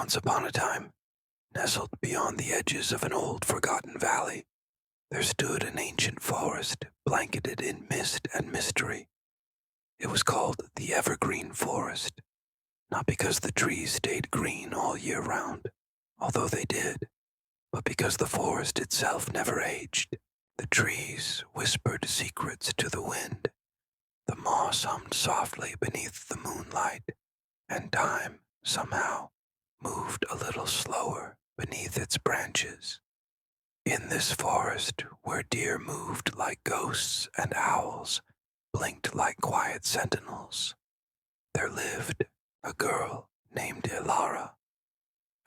Once upon a time, nestled beyond the edges of an old forgotten valley, there stood an ancient forest blanketed in mist and mystery. It was called the Evergreen Forest, not because the trees stayed green all year round, although they did, but because the forest itself never aged. The trees whispered secrets to the wind, the moss hummed softly beneath the moonlight, and time, somehow, moved a little slower beneath its branches. In this forest, where deer moved like ghosts and owls blinked like quiet sentinels, there lived a girl named Ilara.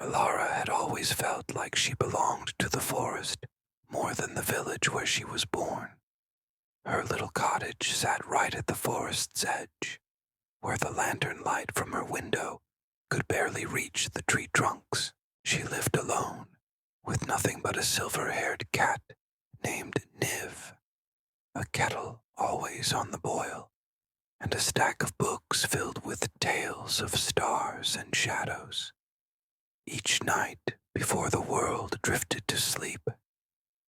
Ilara had always felt like she belonged to the forest more than the village where she was born. Her little cottage sat right at the forest's edge, where the lantern light from her window could barely reach the tree trunks. She lived alone, with nothing but a silver-haired cat named Niv, a kettle always on the boil, and a stack of books filled with tales of stars and shadows. Each night, before the world drifted to sleep,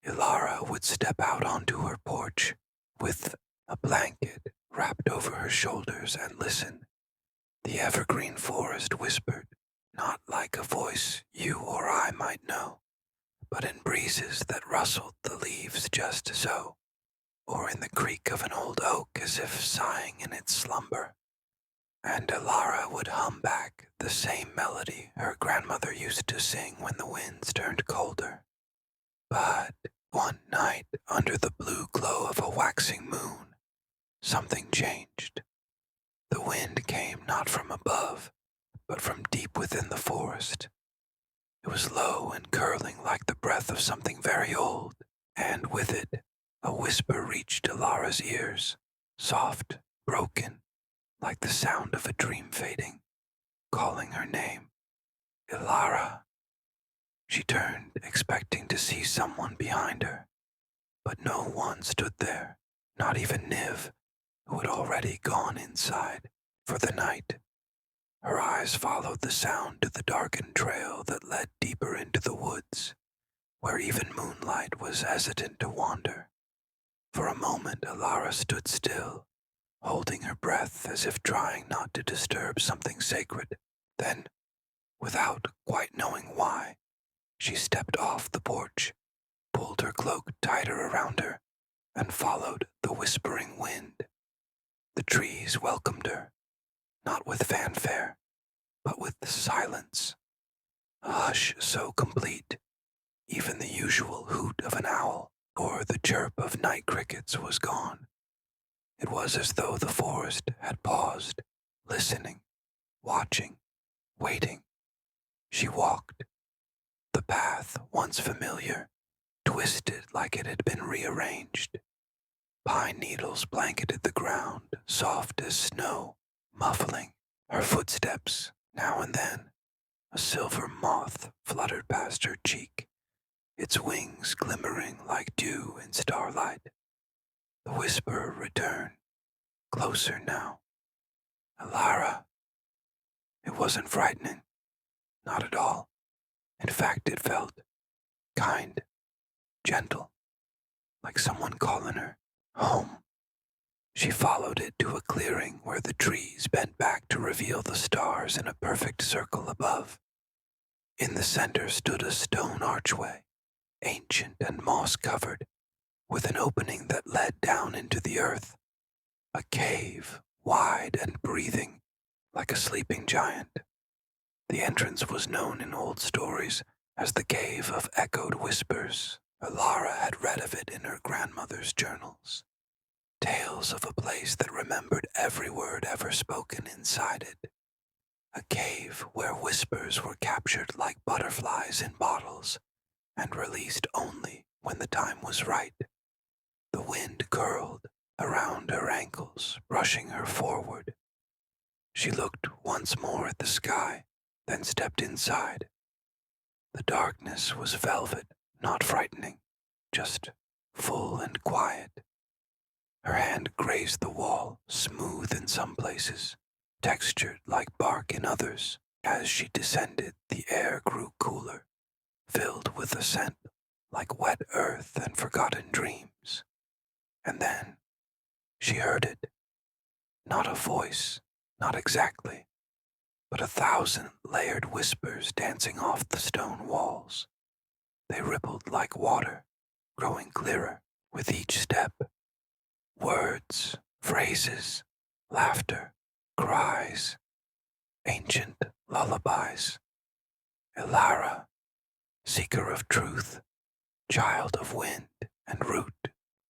Ilara would step out onto her porch with a blanket wrapped over her shoulders and listen. The evergreen forest whispered, not like a voice you or I might know, but in breezes that rustled the leaves just so, or in the creak of an old oak as if sighing in its slumber. And Ilara would hum back the same melody her grandmother used to sing when the winds turned colder. But one night, under the blue glow of a waxing moon, something changed. The wind came not from above, but from deep within the forest. It was low and curling like the breath of something very old, and with it, a whisper reached Ilara's ears, soft, broken, like the sound of a dream fading, calling her name. Ilara. She turned, expecting to see someone behind her, but no one stood there, not even Niv, who had already gone inside for the night. Her eyes followed the sound to the darkened trail that led deeper into the woods, where even moonlight was hesitant to wander. For a moment, Ilara stood still, holding her breath as if trying not to disturb something sacred. Then, without quite knowing why, she stepped off the porch, pulled her cloak tighter around her, and followed the whispering wind. The trees welcomed her, not with fanfare, but with silence. A hush so complete, even the usual hoot of an owl or the chirp of night crickets was gone. It was as though the forest had paused, listening, watching, waiting. She walked. The path, once familiar, twisted like it had been rearranged. Pine needles blanketed the ground, soft as snow, muffling her footsteps. Now and then, a silver moth fluttered past her cheek, its wings glimmering like dew in starlight. The whisper returned, closer now. Ilara. It wasn't frightening, not at all. In fact, it felt kind, gentle, like someone calling her home. She followed it to a clearing where the trees bent back to reveal the stars in a perfect circle above. In the center stood a stone archway, ancient and moss-covered, with an opening that led down into the earth. A cave, wide and breathing, like a sleeping giant. The entrance was known in old stories as the Cave of Echoed Whispers. Ilara had read of it in her grandmother's journals. Tales of a place that remembered every word ever spoken inside it. A cave where whispers were captured like butterflies in bottles and released only when the time was right. The wind curled around her ankles, brushing her forward. She looked once more at the sky, then stepped inside. The darkness was velvet, not frightening, just full and quiet. Her hand grazed the wall, smooth in some places, textured like bark in others. As she descended, the air grew cooler, filled with a scent like wet earth and forgotten dreams. And then she heard it. Not a voice, not exactly, but 1,000 layered whispers dancing off the stone walls. They rippled like water, growing clearer with each step. Words, phrases, laughter, cries, ancient lullabies. Elara, seeker of truth, child of wind and root.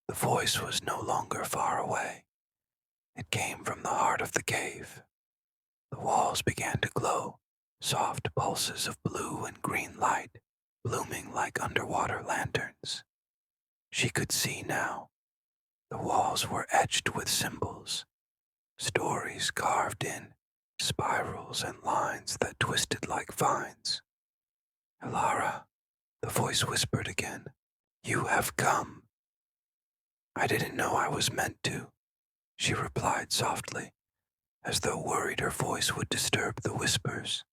The voice was no longer far away. It came from the heart of the cave. The walls began to glow, soft pulses of blue and green light, blooming like underwater lanterns. She could see now. The walls were etched with symbols, stories carved in, spirals and lines that twisted like vines. Elara, the voice whispered again, you have come. I didn't know I was meant to, she replied softly, as though worried her voice would disturb the whispers.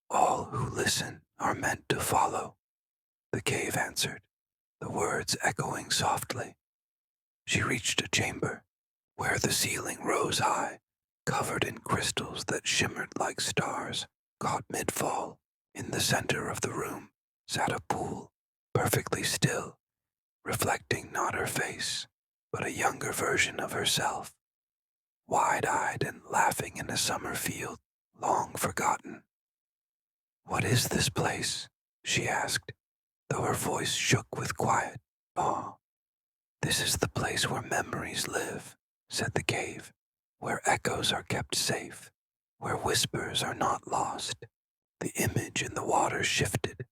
All who listen are meant to follow, the cave answered, the words echoing softly. She reached a chamber where the ceiling rose high, covered in crystals that shimmered like stars, caught mid-fall. In the center of the room sat a pool, perfectly still, reflecting not her face, but a younger version of herself, wide-eyed and laughing in a summer field long forgotten. What is this place? She asked, though her voice shook with quiet awe. This is the place where memories live, said the cave, where echoes are kept safe, where whispers are not lost. The image in the water shifted,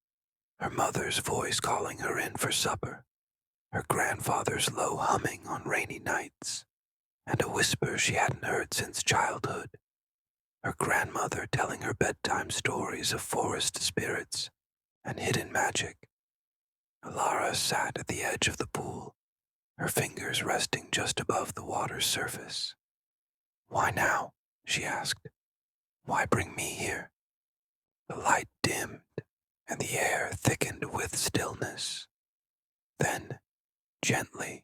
her mother's voice calling her in for supper, her grandfather's low humming on rainy nights, and a whisper she hadn't heard since childhood, her grandmother telling her bedtime stories of forest spirits and hidden magic. Elara sat at the edge of the pool, her fingers resting just above the water's surface. Why now? She asked. Why bring me here? The light dimmed, and the air thickened with stillness. Then, gently,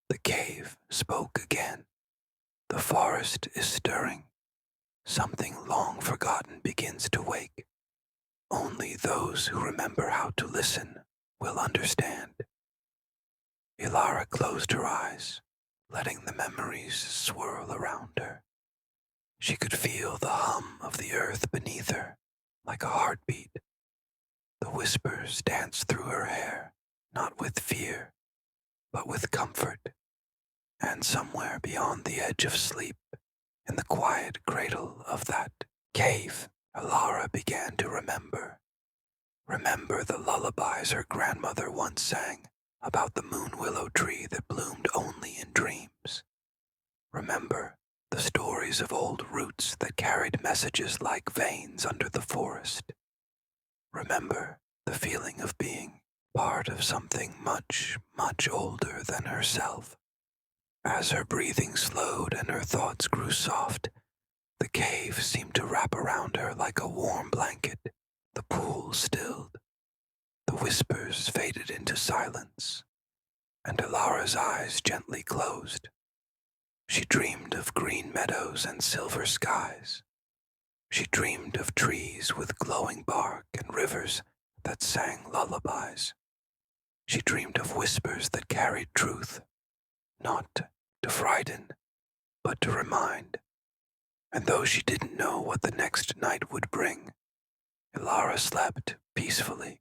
the cave spoke again. The forest is stirring. Something long forgotten begins to wake. Only those who remember how to listen will understand. Elara closed her eyes, letting the memories swirl around her. She could feel the hum of the earth beneath her, like a heartbeat. The whispers danced through her hair, not with fear, but with comfort. And somewhere beyond the edge of sleep, in the quiet cradle of that cave, Elara began to remember. Remember the lullabies her grandmother once sang about the moon willow tree that bloomed only in dreams. Remember the stories of old roots that carried messages like veins under the forest. Remember the feeling of being part of something much, much older than herself. As her breathing slowed and her thoughts grew soft, the cave seemed to wrap around her like a warm blanket. The pool stilled. The whispers faded into silence, and Elara's eyes gently closed. She dreamed of green meadows and silver skies. She dreamed of trees with glowing bark and rivers that sang lullabies. She dreamed of whispers that carried truth, not to frighten, but to remind. And though she didn't know what the next night would bring, Elara slept peacefully,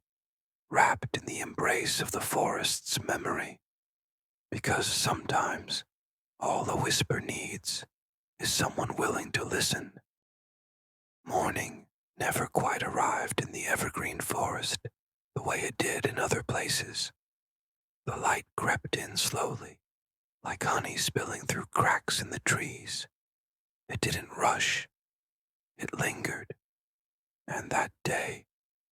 wrapped in the embrace of the forest's memory, because sometimes all a whisper needs is someone willing to listen. Morning never quite arrived in the evergreen forest the way it did in other places. The light crept in slowly, like honey spilling through cracks in the trees. It didn't rush. It lingered. And that day,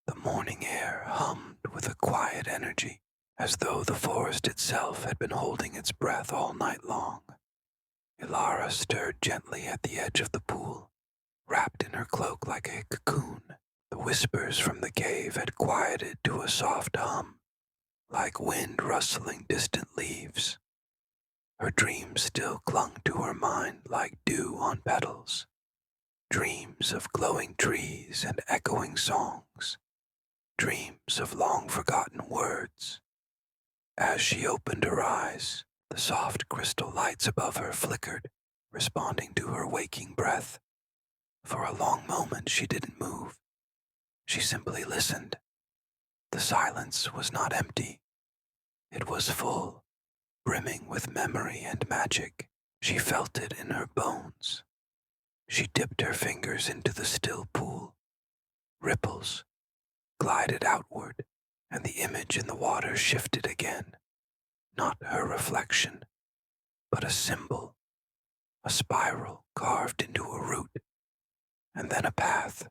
the morning air hummed with a quiet energy, as though the forest itself had been holding its breath all night long. Elara stirred gently at the edge of the pool, wrapped in her cloak like a cocoon. The whispers from the cave had quieted to a soft hum, like wind rustling distant leaves. Her dreams still clung to her mind like dew on petals, dreams of glowing trees and echoing songs, dreams of long-forgotten words. As she opened her eyes, the soft crystal lights above her flickered, responding to her waking breath. For a long moment she didn't move. She simply listened. The silence was not empty. It was full, brimming with memory and magic. She felt it in her bones. She dipped her fingers into the still pool. Ripples glided outward, and the image in the water shifted again. Not her reflection, but a symbol, a spiral carved into a root, and then a path,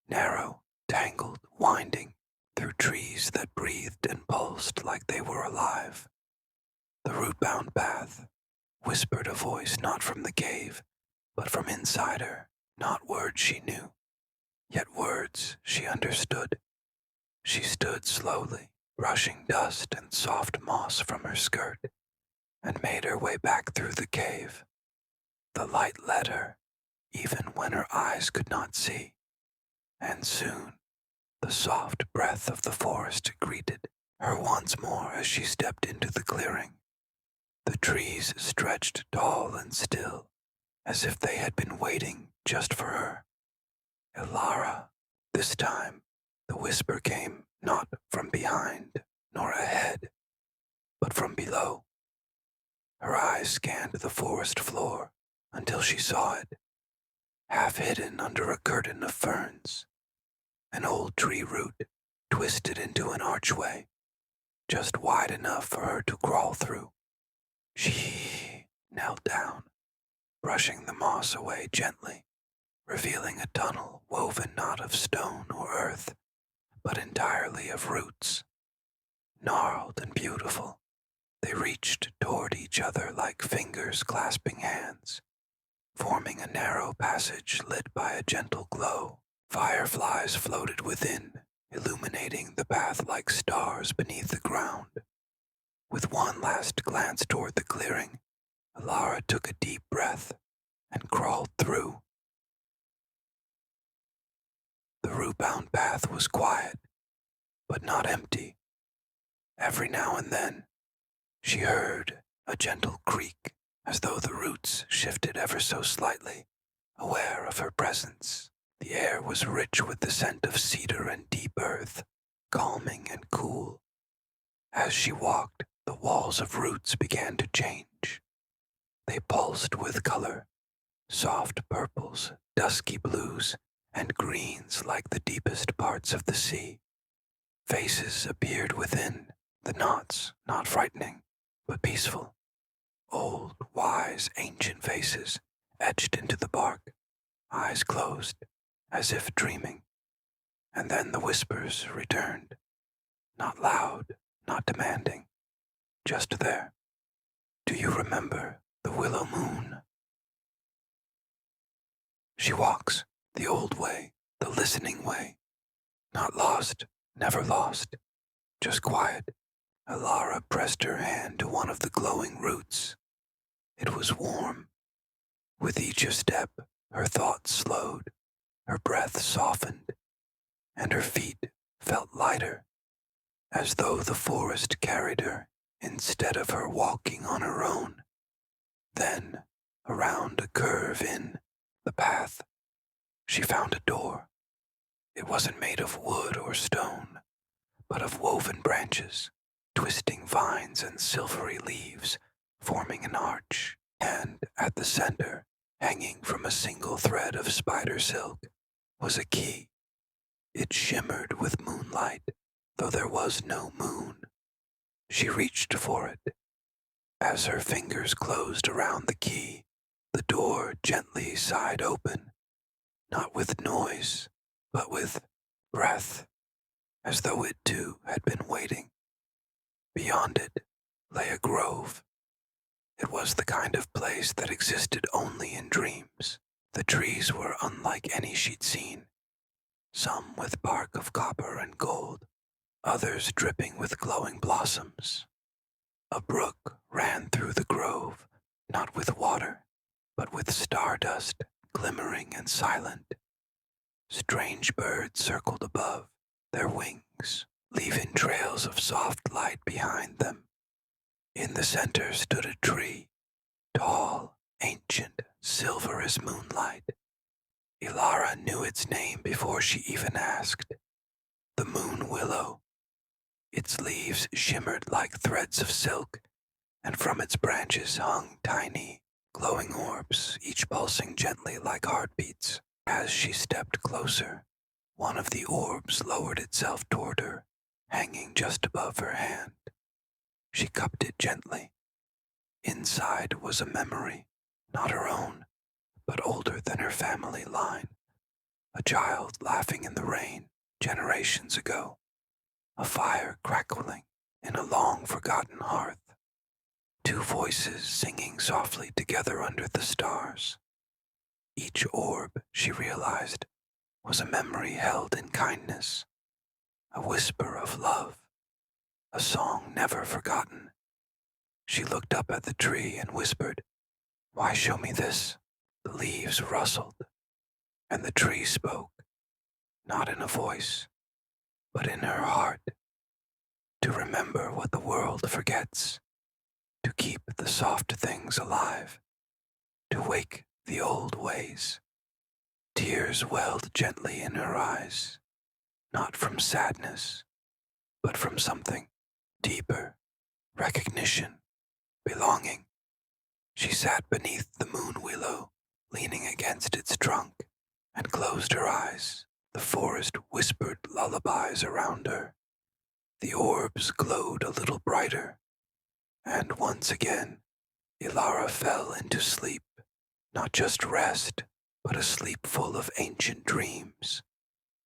narrow, tangled, winding, through trees that breathed and pulsed like they were alive. The root-bound path, whispered a voice not from the cave, but from inside her, not words she knew, yet words she understood. She stood slowly, brushing dust and soft moss from her skirt, and made her way back through the cave. The light led her, even when her eyes could not see, and soon the soft breath of the forest greeted her once more as she stepped into the clearing. The trees stretched tall and still, as if they had been waiting just for her. Elara, this time, the whisper came not from behind nor ahead, but from below. Her eyes scanned the forest floor until she saw it, half hidden under a curtain of ferns. An old tree root twisted into an archway, just wide enough for her to crawl through. She knelt down, brushing the moss away gently, revealing a tunnel woven not of stone or earth, but entirely of roots. Gnarled and beautiful, they reached toward each other like fingers clasping hands, forming a narrow passage lit by a gentle glow. Fireflies floated within, illuminating the path like stars beneath the ground. With one last glance toward the clearing, Elara took a deep breath and crawled through. The root-bound path was quiet, but not empty. Every now and then, she heard a gentle creak, as though the roots shifted ever so slightly, aware of her presence. The air was rich with the scent of cedar and deep earth, calming and cool. As she walked, the walls of roots began to change. They pulsed with color, soft purples, dusky blues, and greens like the deepest parts of the sea. Faces appeared within, the knots not frightening, but peaceful. Old, wise, ancient faces etched into the bark, eyes closed, as if dreaming. And then the whispers returned, not loud, not demanding, just there. Do you remember the willow moon? She walks the old way, the listening way. Not lost, never lost, just quiet. Elara pressed her hand to one of the glowing roots. It was warm. With each step, her thoughts slowed, her breath softened, and her feet felt lighter, as though the forest carried her instead of her walking on her own. Then, around a curve in the path, she found a door. It wasn't made of wood or stone, but of woven branches, twisting vines and silvery leaves, forming an arch. And at the center, hanging from a single thread of spider silk, was a key. It shimmered with moonlight, though there was no moon. She reached for it. As her fingers closed around the key, the door gently sighed open, not with noise, but with breath, as though it too had been waiting. Beyond it lay a grove. It was the kind of place that existed only in dreams. The trees were unlike any she'd seen, some with bark of copper and gold, others dripping with glowing blossoms. A brook ran through the grove, not with water, but with stardust, glimmering and silent. Strange birds circled above, their wings leaving trails of soft light behind them. In the center stood a tree, tall, ancient, silver as moonlight. Ilara knew its name before she even asked. The moon willow. Its leaves shimmered like threads of silk, and from its branches hung tiny, glowing orbs, each pulsing gently like heartbeats. As she stepped closer, one of the orbs lowered itself toward her, hanging just above her hand. She cupped it gently. Inside was a memory, not her own, but older than her family line. A child laughing in the rain generations ago. A fire crackling in a long-forgotten hearth. Two voices singing softly together under the stars. Each orb, she realized, was a memory held in kindness, a whisper of love, a song never forgotten. She looked up at the tree and whispered, "Why show me this?" The leaves rustled, and the tree spoke, not in a voice, but in her heart. To remember what the world forgets, to keep the soft things alive, to wake the old ways. Tears welled gently in her eyes, not from sadness, but from something deeper, recognition, belonging. She sat beneath the moon willow, leaning against its trunk, and closed her eyes. The forest whispered lullabies around her. The orbs glowed a little brighter, and once again, Ilara fell into sleep, not just rest, but a sleep full of ancient dreams,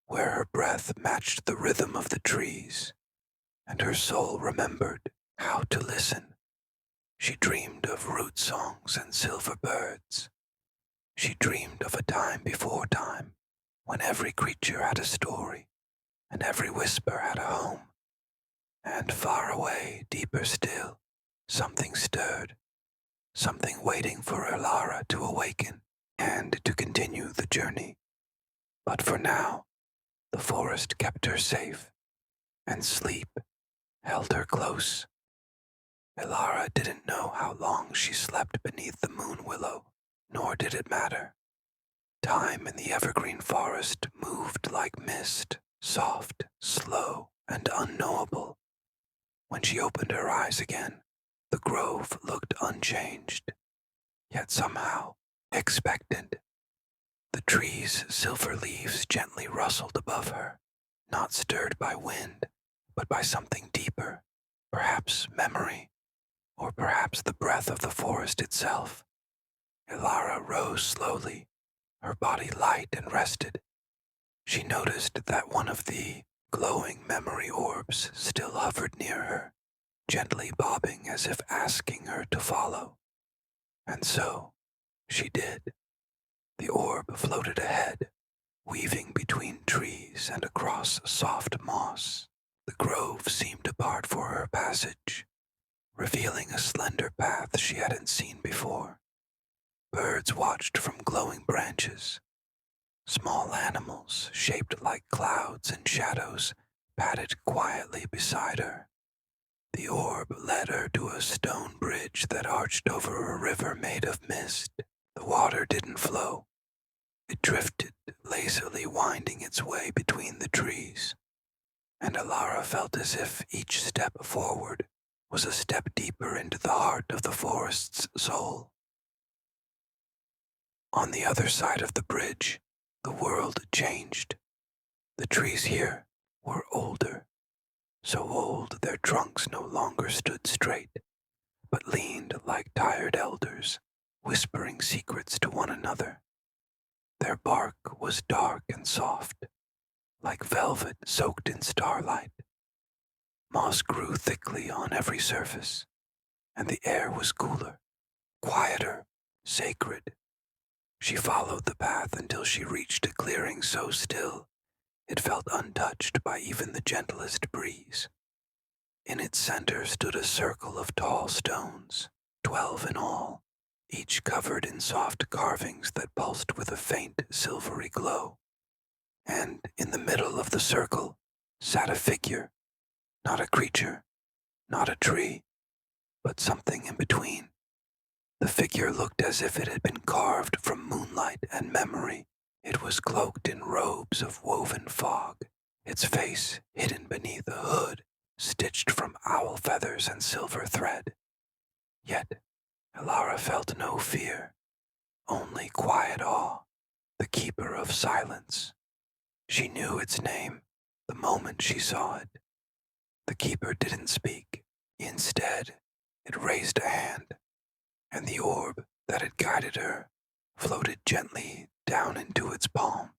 where her breath matched the rhythm of the trees, and her soul remembered how to listen. She dreamed of root songs and silver birds. She dreamed of a time before time, when every creature had a story, and every whisper had a home. And far away, deeper still, something stirred, something waiting for Ilara to awaken and to continue the journey. But for now, the forest kept her safe, and sleep held her close. Ilara didn't know how long she slept beneath the moon willow, nor did it matter. Time in the evergreen forest moved like mist, soft, slow, and unknowable. When she opened her eyes again, the grove looked unchanged, yet somehow expectant. The trees' silver leaves gently rustled above her, not stirred by wind, but by something deeper, perhaps memory, or perhaps the breath of the forest itself. Ilara rose slowly, her body light and rested. She noticed that one of the glowing memory orbs still hovered near her, gently bobbing as if asking her to follow. And so she did. The orb floated ahead, weaving between trees and across soft moss. The grove seemed to part for her passage, revealing a slender path she hadn't seen before. Birds watched from glowing branches. Small animals, shaped like clouds and shadows, padded quietly beside her. The orb led her to a stone bridge that arched over a river made of mist. The water didn't flow. It drifted, lazily winding its way between the trees, and Ilara felt as if each step forward was a step deeper into the heart of the forest's soul. On the other side of the bridge, the world changed. The trees here were older, so old their trunks no longer stood straight, but leaned like tired elders, whispering secrets to one another. Their bark was dark and soft, like velvet soaked in starlight. Moss grew thickly on every surface, and the air was cooler, quieter, sacred. She followed the path until she reached a clearing so still it felt untouched by even the gentlest breeze. In its center stood a circle of tall stones, 12 in all, each covered in soft carvings that pulsed with a faint silvery glow. And in the middle of the circle sat a figure, not a creature, not a tree, but something in between. The figure looked as if it had been carved from moonlight and memory. It was cloaked in robes of woven fog, its face hidden beneath a hood stitched from owl feathers and silver thread. Yet Elara felt no fear, only quiet awe, the keeper of silence. She knew its name the moment she saw it. The keeper didn't speak. Instead, it raised a hand, and the orb that had guided her floated gently down into its palm.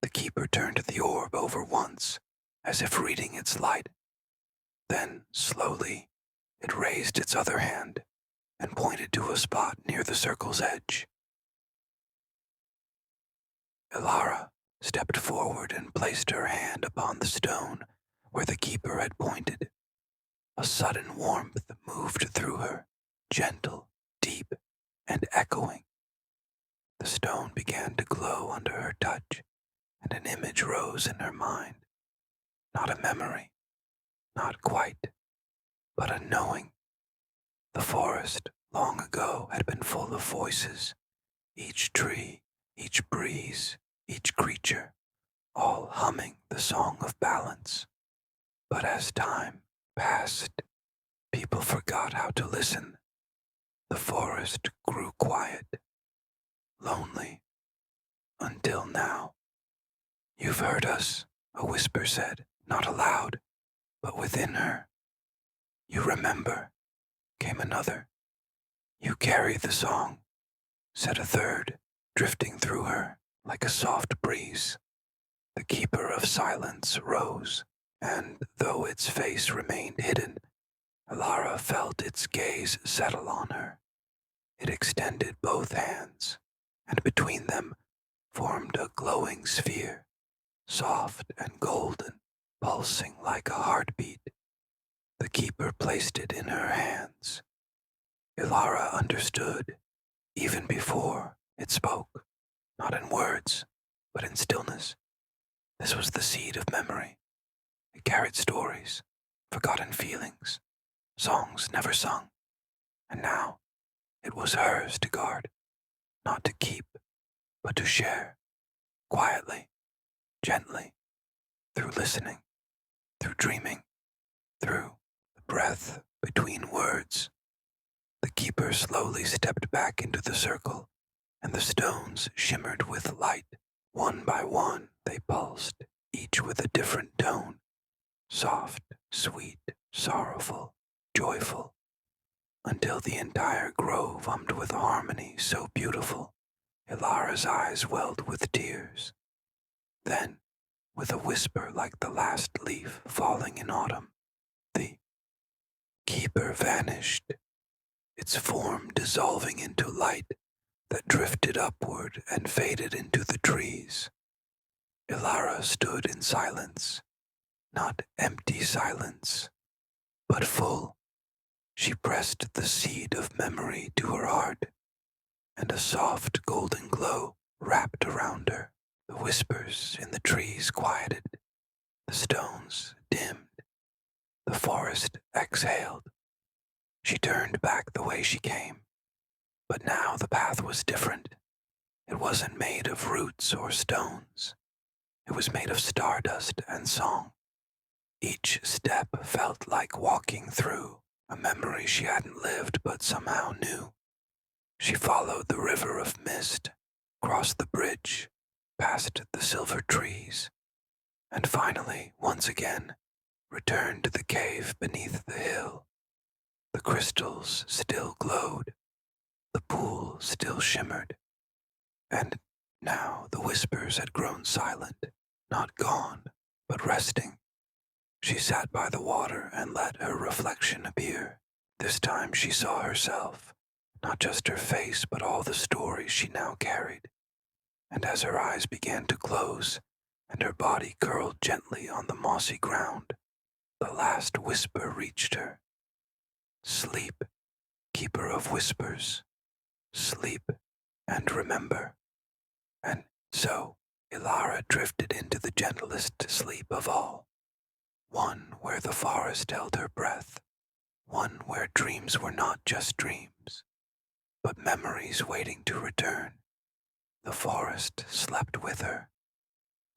The keeper turned the orb over once, as if reading its light. Then, slowly, it raised its other hand and pointed to a spot near the circle's edge. Elara stepped forward and placed her hand upon the stone where the keeper had pointed. A sudden warmth moved through her, gentle, deep, and echoing. The stone began to glow under her touch, and an image rose in her mind. Not a memory, not quite, but a knowing. The forest, long ago, had been full of voices, each tree, each breeze, each creature, all humming the song of balance. But as time passed, people forgot how to listen. The forest grew quiet, lonely, until now. "You've heard us," a whisper said, not aloud, but within her. "You remember," came another. "You carry the song," said a third, drifting through her like a soft breeze. The keeper of silence rose, and though its face remained hidden, Elara felt its gaze settle on her. It extended both hands, and between them formed a glowing sphere, soft and golden, pulsing like a heartbeat. The keeper placed it in her hands. Elara understood, even before it spoke, not in words, but in stillness. This was the seed of memory. It carried stories, forgotten feelings, songs never sung, and now it was hers to guard, not to keep, but to share, quietly, gently, through listening, through dreaming, through the breath between words. The keeper slowly stepped back into the circle, and the stones shimmered with light. One by one they pulsed, each with a different tone, soft, sweet, sorrowful, joyful, until the entire grove hummed with a harmony so beautiful, Elara's eyes welled with tears. Then, with a whisper like the last leaf falling in autumn, the keeper vanished, its form dissolving into light that drifted upward and faded into the trees. Elara stood in silence, not empty silence, but full. She pressed the seed of memory to her heart, and a soft golden glow wrapped around her. The whispers in the trees quieted, the stones dimmed, the forest exhaled. She turned back the way she came, but now the path was different. It wasn't made of roots or stones. It was made of stardust and song. Each step felt like walking through a memory she hadn't lived but somehow knew. She followed the river of mist, crossed the bridge, past the silver trees, and finally, once again, returned to the cave beneath the hill. The crystals still glowed, the pool still shimmered, and now the whispers had grown silent, not gone, but resting. She sat by the water and let her reflection appear. This time she saw herself, not just her face, but all the stories she now carried. And as her eyes began to close, and her body curled gently on the mossy ground, the last whisper reached her. Sleep, keeper of whispers. Sleep and remember. And so Ilara drifted into the gentlest sleep of all, one where the forest held her breath, one where dreams were not just dreams, but memories waiting to return. The forest slept with her,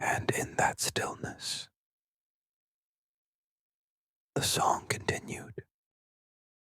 and in that stillness, the song continued.